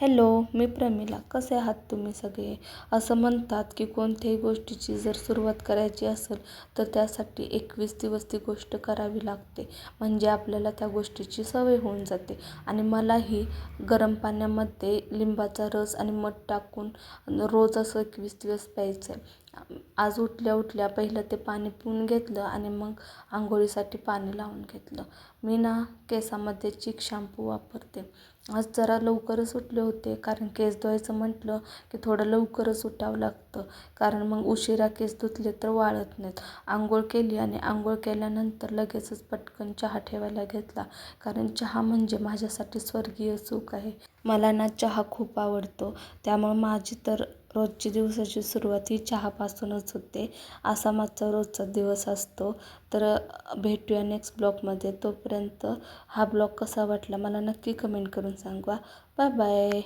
Hello, मी प्रमिला. कसे आहात तुम्ही सगळे? असं म्हणतात की कोणत्याही गोष्टीची जर सुरुवात करायची असेल तर त्यासाठी 21 दिवस ती गोष्ट करावी लागते. म्हणजे आपल्याला त्या गोष्टीची सवय होऊन जाते. आणि मलाही गरम पाण्यामध्ये लिंबाचा रस आणि मध टाकून रोज असं 21 दिवस प्यायचं आहे. आज उठल्या उठल्या पहिलं ते पाणी पिऊन घेतलं आणि मग आंघोळीसाठी पाणी लावून घेतलं. मी केसामध्ये चिक शॅम्पू वापरते. आज जरा लवकरच उठले होते कारण केस धुवायचं म्हटलं की थोडं लवकरच उठावं लागतं, कारण मग उशिरा केस धुतले तर वाळत नाहीत. आंघोळ केली आणि आंघोळ केल्यानंतर लगेचच पटकन चहा ठेवायला घेतला, कारण चहा म्हणजे माझ्यासाठी स्वर्गीय सुख आहे. मला चहा खूप आवडतो, त्यामुळे माझी तर रोजची दिवसाची सुरुवात ही चहापासूनच होते. असा माझा रोजचा दिवस असतो. तर भेटूया नेक्स्ट ब्लॉगमध्ये. तोपर्यंत हा ब्लॉग कसा वाटला मला नक्की कमेंट करून सांगा. Bye bye.